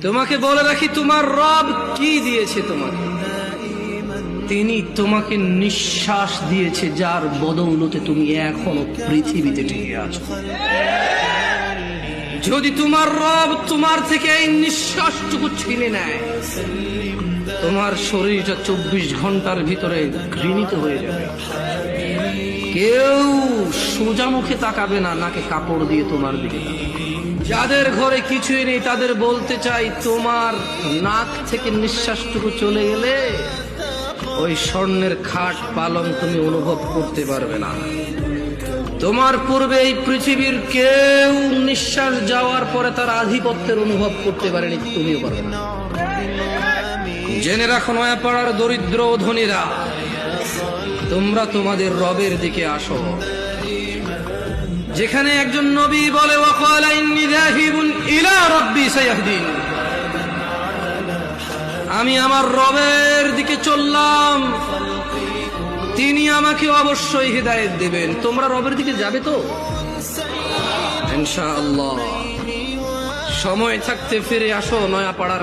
তোমাকে বলে রাখি, তোমার রব কি দিয়েছে তোমাকে? তিনি তোমাকে নিঃশ্বাস দিয়েছে, যার বদৌলতে তুমি এখনো পৃথিবীতে টিকে আছো। যদি তোমার রব তোমার থেকে এই নিঃশ্বাসটুকু ছিনে নেয়, তোমার শরীরটা 24 ঘন্টার ভিতরে ঘৃণিত হয়ে যাবে। কেউ সোজা মুখে তাকাবে না, নাকে কাপড় দিয়ে তোমার দিকে। যাদের ঘরে কিছুই নেই তাদের বলতে চাই, তোমার নাক থেকে নিঃশ্বাসটুকু চলে গেলে ওই স্বর্ণের খাট পালং তুমি অনুভব করতে পারবে না। তোমার পূর্বে এই পৃথিবীর কেউ নিঃশ্বাস যাওয়ার পরে তার আধিপত্যের অনুভব করতে পারেনি, তুমিও পারবে না। জেনে রাখো নয়াপাড়ার দরিদ্র ও ধনীরা, তোমরা তোমাদের রবের দিকে আসো। যেখানে একজন নবী বলে, ওয়াকালা ইন্নী যাহিবুন ইলা রাব্বি সায়াহদিন, আমি আমার রবের দিকে চললাম, তিনি আমাকে অবশ্যই হিদায়াত দেবেন। তোমরা রবের দিকে যাবে তো ইনশাআল্লাহ। সময় থাকতে ফিরে আসো নয়াপাড়ার